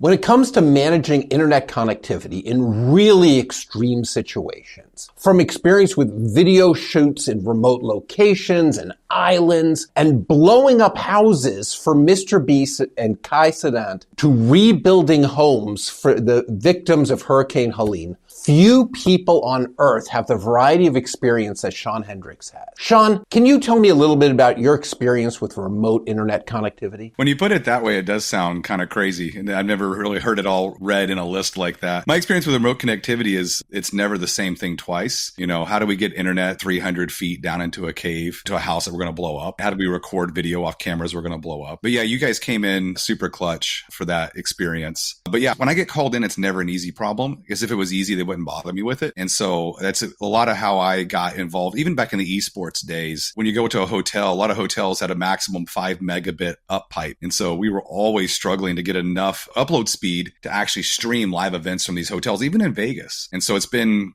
When it comes to managing internet connectivity in really extreme situations, from experience with video shoots in remote locations and islands, and blowing up houses for MrBeast and Kai Cenat, to rebuilding homes for the victims of Hurricane Helene, few people on Earth have the variety of experience that Shawn Hendricks had. Shawn, can you tell me a little bit about your experience with remote internet connectivity? When you put it that way, it does sound kind of crazy. And I've never really heard it all read in a list like that. My experience with remote connectivity is it's never the same thing twice. You know, how do we get internet 300 feet down into a cave to a house that we're going to blow up? How do we record video off cameras we're going to blow up? But yeah, you guys came in super clutch for that experience. But yeah, when I get called in, it's never an easy problem, because if it was easy, they wouldn't bother me with it. And so that's a lot of how I got involved, even back in the eSports days. When you go to a hotel, a lot of hotels had a maximum 5 megabit up pipe. And so we were always struggling to get enough upload speed to actually stream live events from these hotels, even in Vegas. And so it's been,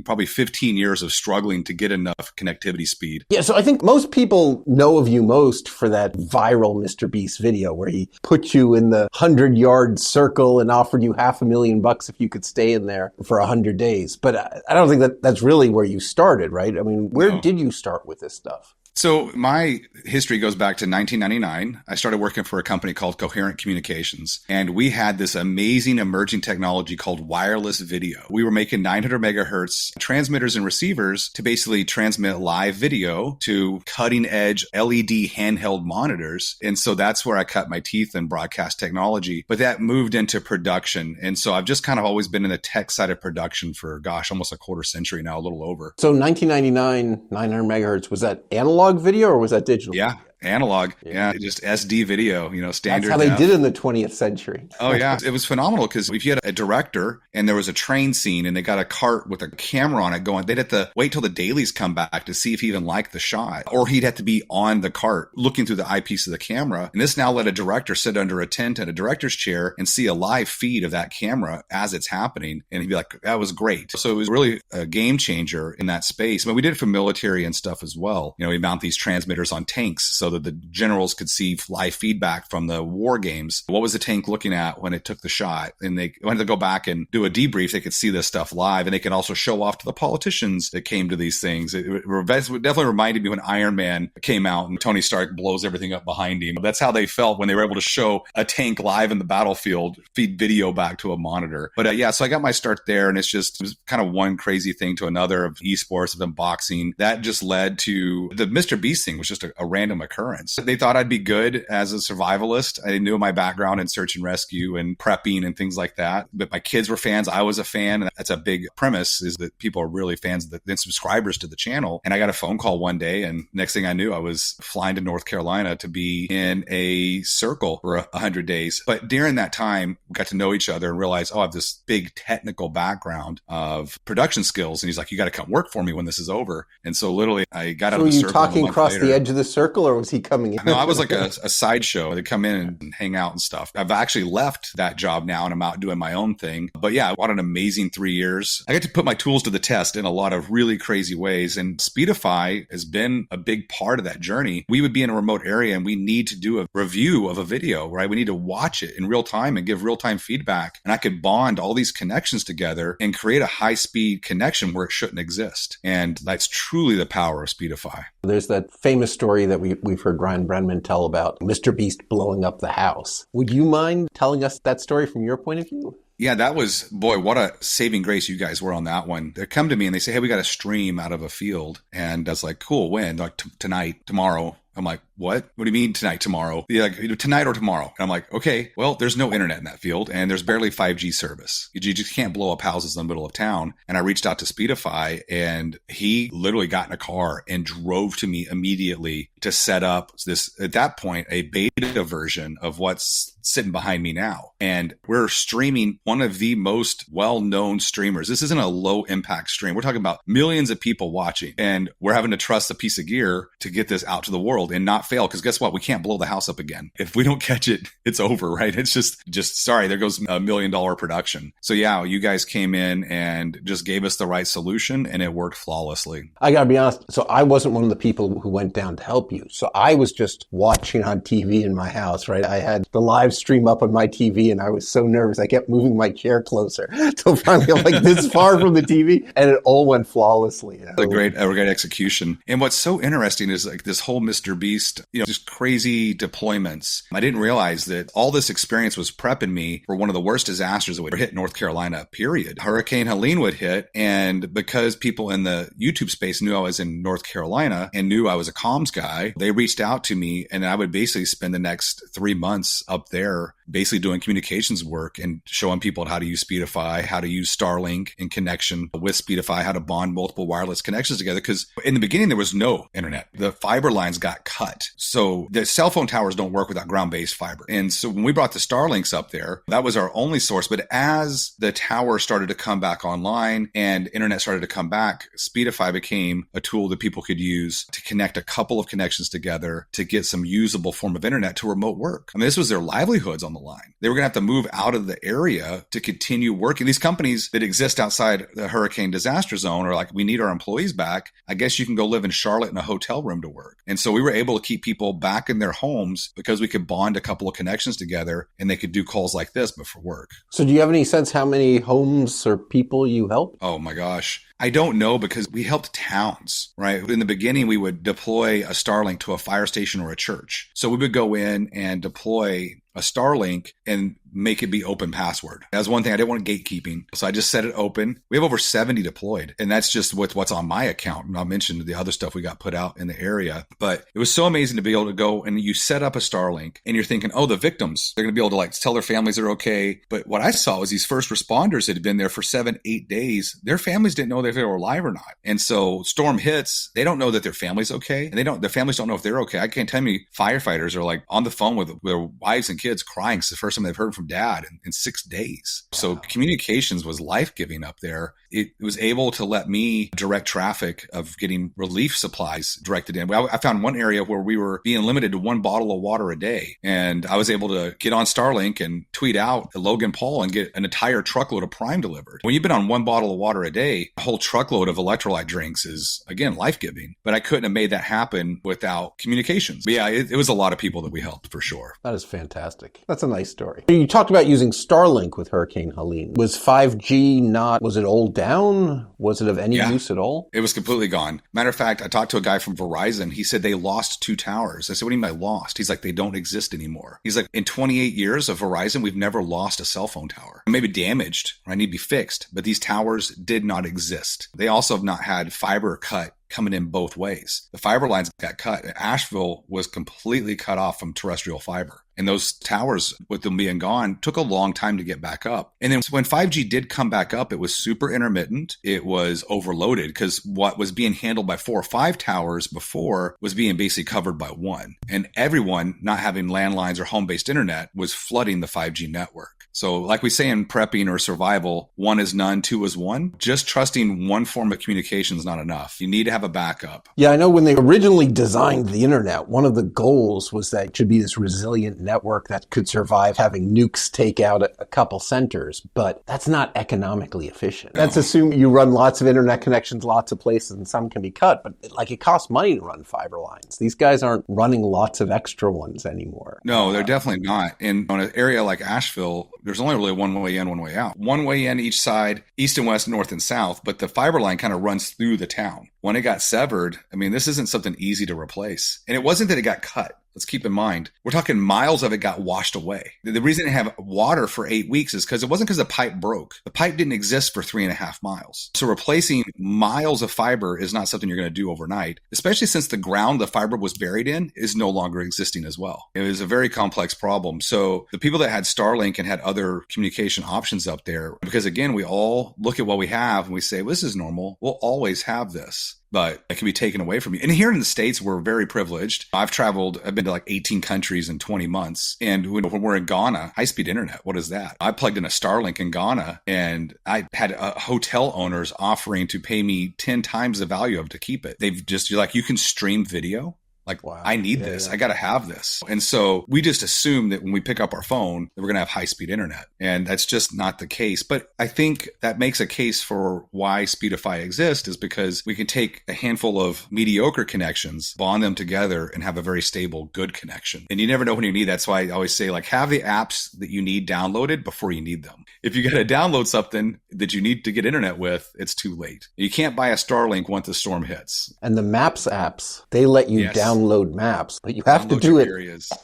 probably 15 years of struggling to get enough connectivity speed. Yeah, so I think most people know of you most for that viral MrBeast video where he put you in the 100-yard circle and offered you $500,000 if you could stay in there for 100 days. But I don't think that's really where you started, right? I mean, where did you start with this stuff? So my history goes back to 1999. I started working for a company called Coherent Communications, and we had this amazing emerging technology called wireless video. We were making 900 megahertz transmitters and receivers to basically transmit live video to cutting edge LED handheld monitors. And so that's where I cut my teeth in broadcast technology. But that moved into production. And so I've just kind of always been in the tech side of production for, almost a quarter century now, a little over. So 1999, 900 megahertz, was that analog video or was that digital? Yeah. Analog. Yeah. Just SD video, standard. That's how they did in the 20th century. Oh, yeah. It was phenomenal because if you had a director and there was a train scene and they got a cart with a camera on it going, they'd have to wait till the dailies come back to see if he even liked the shot. Or he'd have to be on the cart looking through the eyepiece of the camera. And this now let a director sit under a tent in a director's chair and see a live feed of that camera as it's happening. And he'd be like, that was great. So it was really a game changer in that space. But we did it for military and stuff as well. We mount these transmitters on tanks so that the generals could see live feedback from the war games. What was the tank looking at when it took the shot? And they wanted to go back and do a debrief. They could see this stuff live, and they could also show off to the politicians that came to these things. It definitely reminded me when Iron Man came out and Tony Stark blows everything up behind him. That's how they felt when they were able to show a tank live in the battlefield, feed video back to a monitor. But so I got my start there, and it was kind of one crazy thing to another of esports, of unboxing. That just led to the MrBeast thing, was just a random occurrence. They thought I'd be good as a survivalist. I knew my background in search and rescue and prepping and things like that. But my kids were fans. I was a fan. And that's a big premise, is that people are really fans and subscribers to the channel. And I got a phone call one day, and next thing I knew, I was flying to North Carolina to be in a circle for 100 days. But during that time, we got to know each other and realized, I have this big technical background of production skills. And he's like, you got to come work for me when this is over. And so literally I got out of the circle. So were you talking across the edge of the circle, or was he coming in? No, I was like a sideshow. They'd come in and hang out and stuff. I've actually left that job now, and I'm out doing my own thing. But yeah, what an amazing 3 years. I get to put my tools to the test in a lot of really crazy ways. And Speedify has been a big part of that journey. We would be in a remote area and we need to do a review of a video, right? We need to watch it in real time and give real time feedback. And I could bond all these connections together and create a high speed connection where it shouldn't exist. And that's truly the power of Speedify. There's that famous story that we've heard Ryan Brenman tell about MrBeast blowing up the house. Would you mind telling us that story from your point of view? Yeah, that was, boy, what a saving grace you guys were on that one. They come to me and they say, hey, we got a stream out of a field. And I was like, cool, when? Like tonight, tomorrow. I'm like, what? What do you mean tonight, tomorrow? Yeah, like tonight or tomorrow. And I'm like, okay, well, there's no internet in that field and there's barely 5G service. You just can't blow up houses in the middle of town. And I reached out to Speedify, and he literally got in a car and drove to me immediately to set up this, at that point, a beta version of what's sitting behind me now. And we're streaming one of the most well-known streamers. This isn't a low impact stream. We're talking about millions of people watching, and we're having to trust a piece of gear to get this out to the world and not fail, because guess what? We can't blow the house up again. If we don't catch it, it's over, right? It's just sorry, there goes $1 million production. So yeah, you guys came in and just gave us the right solution, and it worked flawlessly. I gotta be honest. So I wasn't one of the people who went down to help you. So I was just watching on TV in my house, right? I had the live stream up on my TV and I was so nervous. I kept moving my chair closer till finally I'm like this far from the TV, and it all went flawlessly. A great execution. And what's so interesting is like this whole MrBeast, just crazy deployments. I didn't realize that all this experience was prepping me for one of the worst disasters that would hit North Carolina, period. Hurricane Helene would hit. And because people in the YouTube space knew I was in North Carolina and knew I was a comms guy, they reached out to me, and I would basically spend the next 3 months up there basically doing communications work and showing people how to use Speedify, how to use Starlink in connection with Speedify, how to bond multiple wireless connections together. Because in the beginning, there was no internet. The fiber lines got cut. So the cell phone towers don't work without ground-based fiber. And so when we brought the Starlinks up there, that was our only source. But as the tower started to come back online and internet started to come back, Speedify became a tool that people could use to connect a couple of connections together to get some usable form of internet to remote work. I mean, this was their livelihoods on the line. They were going to have to move out of the area to continue working. These companies that exist outside the hurricane disaster zone are like, we need our employees back. I guess you can go live in Charlotte in a hotel room to work. And so we were able to keep people back in their homes because we could bond a couple of connections together and they could do calls like this, but for work. So do you have any sense how many homes or people you helped? Oh my gosh. I don't know, because we helped towns, right? In the beginning, we would deploy a Starlink to a fire station or a church. So we would go in and deploy a Starlink and make it be open password. That was one thing. I didn't want gatekeeping. So I just set it open. We have over 70 deployed. And that's just what's on my account. And I'll mention the other stuff we got put out in the area. But it was so amazing to be able to go and you set up a Starlink and you're thinking, oh, the victims, they're going to be able to like tell their families they're okay. But what I saw was these first responders that had been there for 7-8 days. Their families didn't know if they were alive or not. And so storm hits, they don't know that their family's okay. And their families don't know if they're okay. I can't tell you, firefighters are like on the phone with their wives and kids crying. It's the first time they've heard from dad in 6 days. So communications was life-giving up there. It was able to let me direct traffic of getting relief supplies directed in. I found one area where we were being limited to 1 bottle of water a day. And I was able to get on Starlink and tweet out to Logan Paul and get an entire truckload of Prime delivered. When you've been on 1 bottle of water a day, a whole truckload of electrolyte drinks is, again, life-giving. But I couldn't have made that happen without communications. But yeah, it was a lot of people that we helped for sure. That is fantastic. That's a nice story. You talked about using Starlink with Hurricane Helene. Was 5G was it all down? Was it of any use at all? It was completely gone. Matter of fact, I talked to a guy from Verizon. He said they lost 2 towers. I said, what do you mean by lost? He's like, they don't exist anymore. He's like, in 28 years of Verizon, we've never lost a cell phone tower. Maybe damaged, or I need to be fixed, but these towers did not exist. They also have not had fiber cut coming in both ways. The fiber lines got cut. Asheville was completely cut off from terrestrial fiber. And those towers, with them being gone, took a long time to get back up. And then when 5G did come back up, it was super intermittent. It was overloaded because what was being handled by 4 or 5 towers before was being basically covered by 1. And everyone not having landlines or home-based internet was flooding the 5G network. So like we say in prepping or survival, 1 is none, 2 is 1. Just trusting one form of communication is not enough. You need to have a backup. Yeah, I know when they originally designed the internet, one of the goals was that it should be this resilient network that could survive having nukes take out a couple centers, but that's not economically efficient. That's assuming you run lots of internet connections, lots of places, and some can be cut, but it costs money to run fiber lines. These guys aren't running lots of extra ones anymore. No, they're definitely not. And on an area like Asheville, there's only really one way in, one way out. One way in each side, east and west, north and south, but the fiber line kind of runs through the town. When it got severed, I mean, this isn't something easy to replace. And it wasn't that it got cut. Let's keep in mind, we're talking miles of it got washed away. The reason it had water for 8 weeks is because it wasn't because the pipe broke. The pipe didn't exist for 3.5 miles. So replacing miles of fiber is not something you're going to do overnight, especially since the ground the fiber was buried in is no longer existing as well. It was a very complex problem. So the people that had Starlink and had other communication options up there, because again, we all look at what we have and we say, well, this is normal. We'll always have this. But it can be taken away from you. And here in the States, we're very privileged. I've been to like 18 countries in 20 months. And when we're in Ghana, high-speed internet, what is that? I plugged in a Starlink in Ghana and I had hotel owners offering to pay me 10 times the value of it to keep it. You're like, you can stream video? Like, Wow. I need this. I got to have this. And so we just assume that when we pick up our phone, that we're going to have high speed internet. And that's just not the case. But I think that makes a case for why Speedify exists, is because we can take a handful of mediocre connections, bond them together, and have a very stable, good connection. And you never know when you need. That's why I always say, like, have the apps that you need downloaded before you need them. If you got to download something that you need to get internet with, it's too late. You can't buy a Starlink once the storm hits. And the Maps apps, they let you download maps, but you have to do it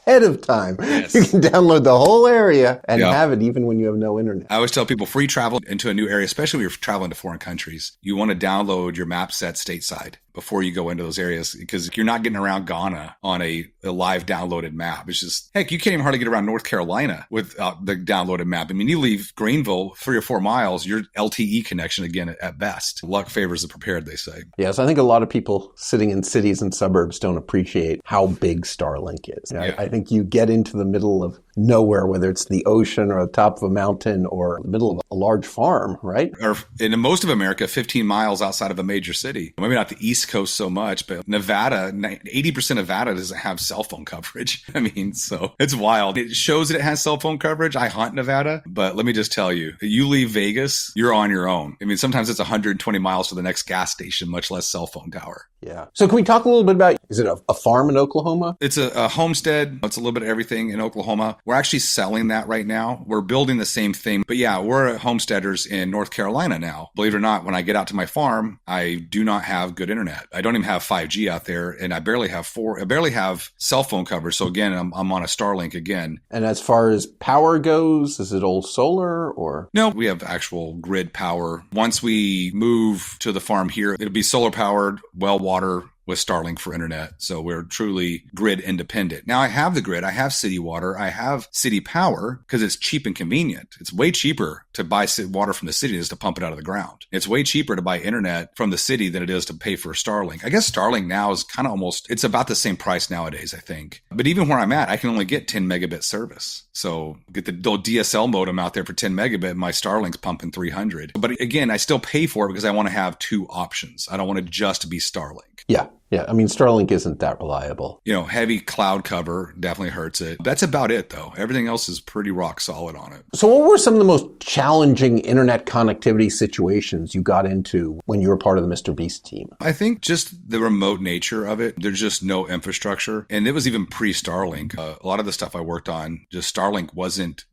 ahead of time. Yes. You can download the whole area and have it even when you have no internet. I always tell people, before you travel into a new area, especially when you're traveling to foreign countries, you want to download your map set stateside before you go into those areas, because you're not getting around Ghana on a live downloaded map. It's just, heck, you can't even hardly get around North Carolina without the downloaded map. I mean, you leave Greenville 3 or 4 miles, your LTE connection again at best. Luck favors the prepared, they say. Yes, I think a lot of people sitting in cities and suburbs don't appreciate how big Starlink is. I think you get into the middle of nowhere, whether it's the ocean or the top of a mountain or the middle of a large farm, right? Or in most of America, 15 miles outside of a major city. Maybe not the East Coast so much, but Nevada, 80% of Nevada doesn't have cell phone coverage. I mean, so it's wild. It shows that it has cell phone coverage. I hunt Nevada, but let me just tell you, you leave Vegas, you're on your own. I mean, sometimes it's 120 miles to the next gas station, much less cell phone tower. Yeah. So can we talk a little bit about, is it a farm in Oklahoma? It's a homestead. It's a little bit of everything in Oklahoma. We're actually selling that right now. We're building the same thing. But yeah, we're homesteaders in North Carolina now. Believe it or not, when I get out to my farm, I do not have good internet. I don't even have 5G out there, and I barely have cell phone coverage. So again, I'm on a Starlink again. And as far as power goes, is it all solar or? No, we have actual grid power. Once we move to the farm here, it'll be solar powered, well water with Starlink for internet. So we're truly grid independent. Now I have the grid. I have city water. I have city power because it's cheap and convenient. It's way cheaper to buy water from the city than it is to pump it out of the ground. It's way cheaper to buy internet from the city than it is to pay for Starlink. I guess Starlink now is kind of almost, it's about the same price nowadays, I think. But even where I'm at, I can only get 10 megabit service. So get the DSL modem out there for 10 megabit. My Starlink's pumping 300. But again, I still pay for it because I want to have 2 options. I don't want to just be Starlink. Yeah. Yeah. I mean, Starlink isn't that reliable. Heavy cloud cover definitely hurts it. That's about it, though. Everything else is pretty rock solid on it. So what were some of the most challenging internet connectivity situations you got into when you were part of the MrBeast team? I think just the remote nature of it. There's just no infrastructure. And it was even pre-Starlink. A lot of the stuff I worked on, just Starlink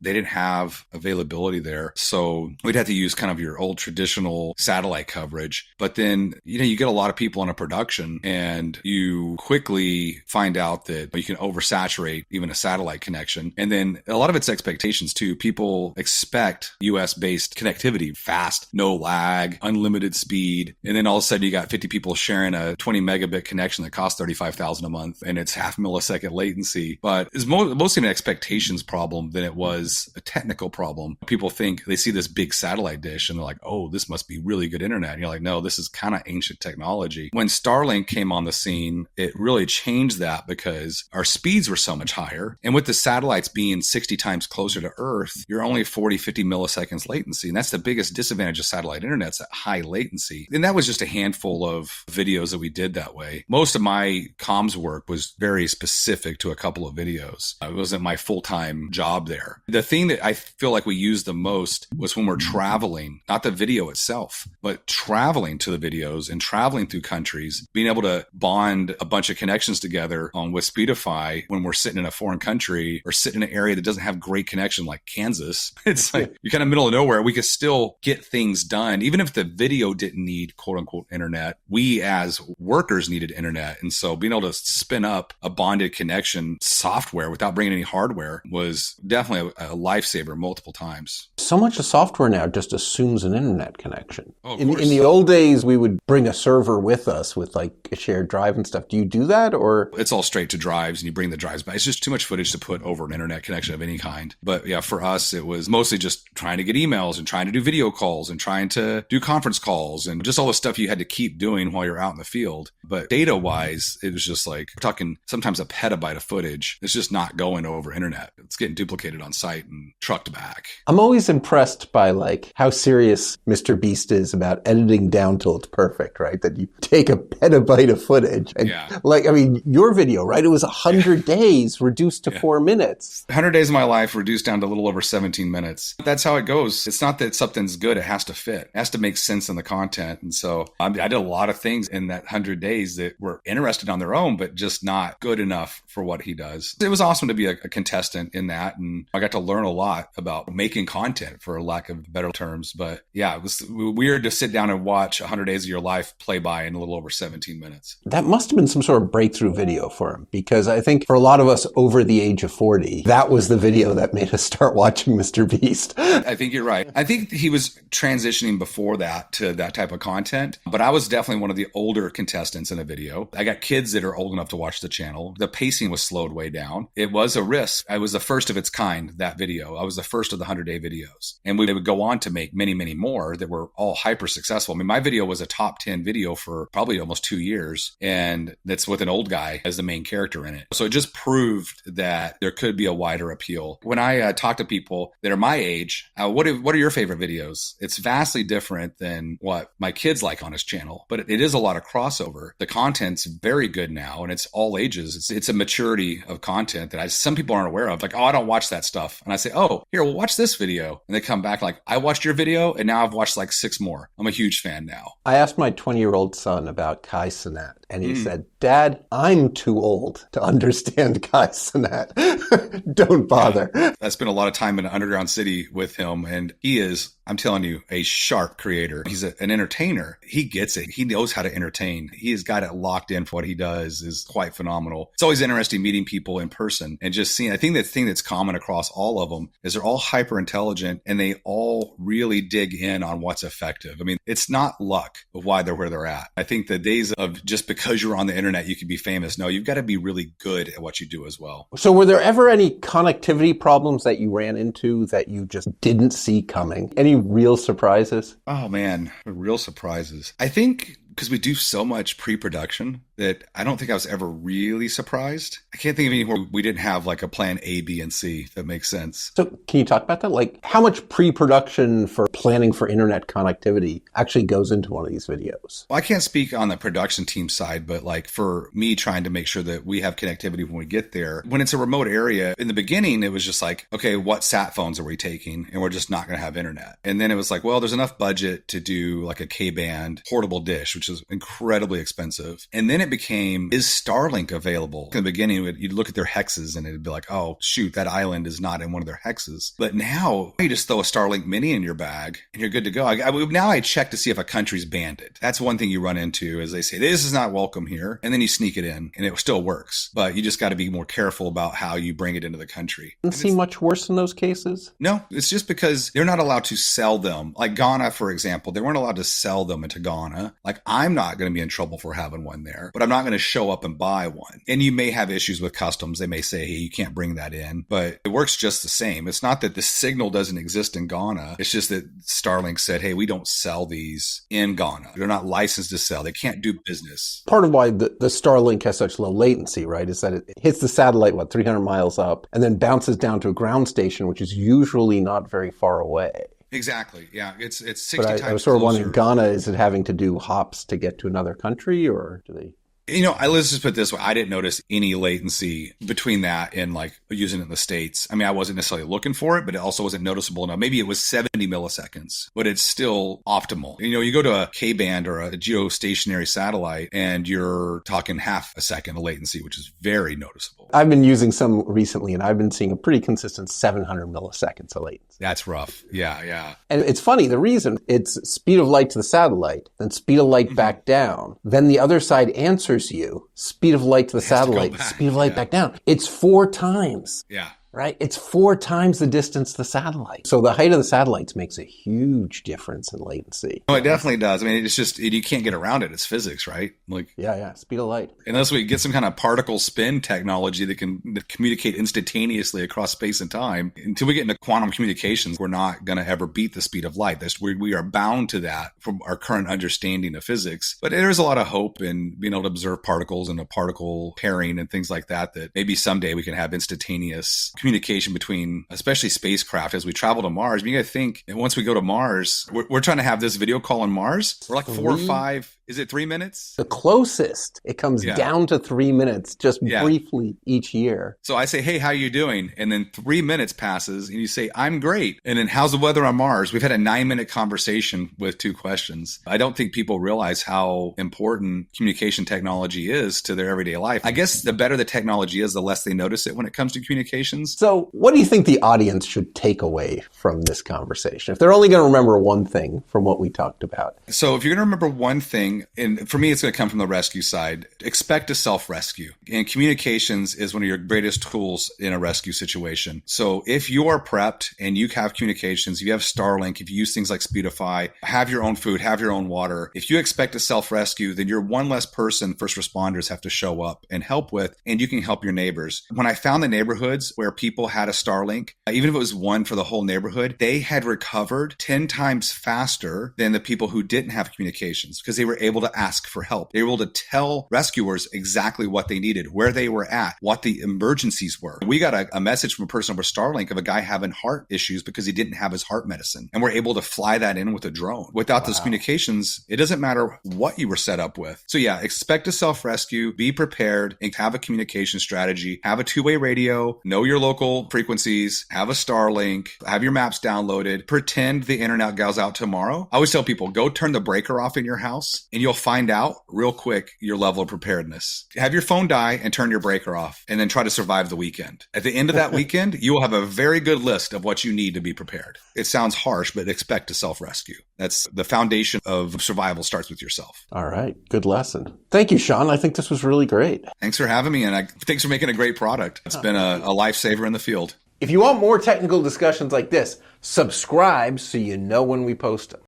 they didn't have availability there. So we'd have to use kind of your old traditional satellite coverage. But then, you get a lot of people in a production and you quickly find out that you can oversaturate even a satellite connection. And then a lot of it's expectations too. People expect US based connectivity, fast, no lag, unlimited speed. And then all of a sudden you got 50 people sharing a 20 megabit connection that costs $35,000 a month and it's half millisecond latency. But it's mostly an expectations problem than it was a technical problem. People think they see this big satellite dish and they're like, oh, this must be really good internet. And you're like, no, this is kind of ancient technology. When Starlink came on the scene, it really changed that because our speeds were so much higher. And with the satellites being 60 times closer to Earth, you're only 40, 50 milliseconds latency. And that's the biggest disadvantage of satellite internet, it's that high latency. And that was just a handful of videos that we did that way. Most of my comms work was very specific to a couple of videos. It wasn't my full-time job there. The thing that I feel like we used the most was when we're traveling, not the video itself, but traveling to the videos and traveling through countries, being able to bond a bunch of connections together with Speedify when we're sitting in a foreign country or sitting in an area that doesn't have great connection like Kansas. It's like you're kind of middle of nowhere. We could still get things done. Even if the video didn't need quote unquote internet, we as workers needed internet. And so being able to spin up a bonded connection software without bringing any hardware was definitely a lifesaver multiple times. So much of software now just assumes an internet connection. Oh, in the old days, we would bring a server with us with like a shared drive and stuff. Do you do that or? It's all straight to drives and you bring the drives back. It's just too much footage to put over an internet connection of any kind. But yeah, for us, it was mostly just trying to get emails and trying to do video calls and trying to do conference calls and just all the stuff you had to keep doing while you're out in the field. But data wise, it was just like, we're talking sometimes a petabyte of footage. It's just not going over internet. It's getting duplicated on site and trucked back. I'm always impressed by like how serious MrBeast is about editing down till it's perfect, right? That you take a petabyte of footage. And Yeah. like, I mean, your video, right? It was 100 days reduced to 4 minutes. 100 days of my life reduced down to a little over 17 minutes. That's how it goes. It's not that something's good. It has to fit. It has to make sense in the content. And so I did a lot of things in that 100 days that were interesting on their own, but just not good enough for what he does. It was awesome to be a contestant in that. And I got to learn a lot about making content, for lack of better terms. But yeah, it was weird to sit down and watch 100 days of your life play by in a little over 17 minutes. That must have been some sort of breakthrough video for him, because I think for a lot of us over the age of 40, that was the video that made us start watching MrBeast. I think you're right. I think he was transitioning before that to that type of content, but I was definitely one of the older contestants in a video. I got kids that are old enough to watch the channel. The pacing was slowed way down. It was a risk. I was the first of its kind, that video. I was the first of the 100-day videos. And we would go on to make many, many more that were all hyper successful. I mean, my video was a top 10 video for probably almost 2 years. And that's with an old guy as the main character in it. So it just proved that there could be a wider appeal. When I talk to people that are my age, what are your favorite videos? It's vastly different than what my kids like on his channel, but it is a lot of crossover. The content's very good now, and it's all ages. It's a maturity of content that some people aren't aware of. Like, oh, I don't watch that stuff. And I say, oh, here, well, watch this video. And they come back like, I watched your video, and now I've watched like 6 more. I'm a huge fan now. I asked my 20-year-old son about Kai Cenat, and he said, Dad, I'm too old to understand Kai Cenat. Don't bother. Yeah. I spent a lot of time in an underground city with him, and he is, I'm telling you, a sharp creator. He's an entertainer. He gets it. He knows how to entertain. He has got it locked in for what he does is quite phenomenal. It's always interesting meeting people in person and just seeing. I think the thing that's common across all of them is they're all hyper intelligent and they all really dig in on what's effective. I mean, it's not luck of why they're where they're at. I think the days of just because you're on the internet, you can be famous. No, you've got to be really good at what you do as well. So were there ever any connectivity problems that you ran into that you just didn't see coming? Any real surprises? Oh man, real surprises. I think because we do so much pre-production that I don't think I was ever really surprised. I can't think of anywhere we didn't have like a plan A, B, and C, if that makes sense. So can you talk about that? Like how much pre-production for planning for internet connectivity actually goes into one of these videos? Well, I can't speak on the production team side, but like for me trying to make sure that we have connectivity when we get there. When it's a remote area, in the beginning, it was just like, okay, what sat phones are we taking? And we're just not going to have internet. And then it was like, well, there's enough budget to do like a K-band portable dish, which is incredibly expensive. And then it became, is Starlink available? In the beginning, you'd look at their hexes and it'd be like, oh, shoot, that island is not in one of their hexes. But now you just throw a Starlink mini in your bag and you're good to go. Now I check to see if a country's banned it. That's one thing you run into is they say, this is not welcome here. And then you sneak it in and it still works. But you just got to be more careful about how you bring it into the country. Doesn't seem much worse in those cases? No, it's just because they're not allowed to sell them. Like Ghana, for example, they weren't allowed to sell them into Ghana. Like I'm not going to be in trouble for having one there, but I'm not going to show up and buy one. And you may have issues with customs. They may say, hey, you can't bring that in, but it works just the same. It's not that the signal doesn't exist in Ghana. It's just that Starlink said, hey, we don't sell these in Ghana. They're not licensed to sell. They can't do business. Part of why the Starlink has such low latency, right, is that it hits the satellite, 300 miles up, and then bounces down to a ground station, which is usually not very far away. Exactly. Yeah. It's 60 but times I was sort of closer. wondering, Ghana, is it having to do hops to get to another country, or do they? Let's just put it this way. I didn't notice any latency between that and like using it in the States. I mean, I wasn't necessarily looking for it, but it also wasn't noticeable enough. Maybe it was 70 milliseconds, but it's still optimal. You go to a K-band or a geostationary satellite and you're talking half a second of latency, which is very noticeable. I've been using some recently and I've been seeing a pretty consistent 700 milliseconds of latency. That's rough. Yeah. And it's funny, the reason it's speed of light to the satellite, then speed of light back down, then the other side answers you, speed of light to the satellite, speed of light back down. It's 4 times. Yeah. Right? It's 4 times the distance to the satellite. So the height of the satellites makes a huge difference in latency. No, it definitely does. I mean, it's just, you can't get around it. It's physics, right? Like, yeah, speed of light. Unless we get some kind of particle spin technology that can communicate instantaneously across space and time, until we get into quantum communications, we're not going to ever beat the speed of light. We are bound to that from our current understanding of physics. But there's a lot of hope in being able to observe particles and a particle pairing and things like that maybe someday we can have instantaneous communication between, especially spacecraft, as we travel to Mars. You got to think, and once we go to Mars, we're trying to have this video call on Mars. We're like 4 or 5. Is it 3 minutes? The closest. It comes down to 3 minutes, just briefly each year. So I say, hey, how you doing? And then 3 minutes passes and you say, I'm great. And then how's the weather on Mars? We've had a 9-minute conversation with 2 questions. I don't think people realize how important communication technology is to their everyday life. I guess the better the technology is, the less they notice it when it comes to communications. So what do you think the audience should take away from this conversation? If they're only going to remember one thing from what we talked about. So if you're going to remember one thing, and for me, it's going to come from the rescue side, expect to self-rescue. And communications is one of your greatest tools in a rescue situation. So if you are prepped and you have communications, you have Starlink, if you use things like Speedify, have your own food, have your own water, if you expect to self-rescue, then you're one less person first responders have to show up and help with, and you can help your neighbors. When I found the neighborhoods where people had a Starlink, even if it was one for the whole neighborhood, they had recovered 10 times faster than the people who didn't have communications because they were able to ask for help. They were able to tell rescuers exactly what they needed, where they were at, what the emergencies were. We got a message from a person over Starlink of a guy having heart issues because he didn't have his heart medicine. And we're able to fly that in with a drone. Without those communications, it doesn't matter what you were set up with. So yeah, expect to self-rescue, be prepared, and have a communication strategy, have a 2-way radio, know your local frequencies, have a Starlink, have your maps downloaded, pretend the internet goes out tomorrow. I always tell people, go turn the breaker off in your house and you'll find out real quick your level of preparedness. Have your phone die and turn your breaker off and then try to survive the weekend. At the end of that weekend, you will have a very good list of what you need to be prepared. It sounds harsh, but expect to self-rescue. That's the foundation of survival, starts with yourself. All right. Good lesson. Thank you, Shawn. I think this was really great. Thanks for having me. And thanks for making a great product. It's been a lifesaver in the field. If you want more technical discussions like this, subscribe so you know when we post them.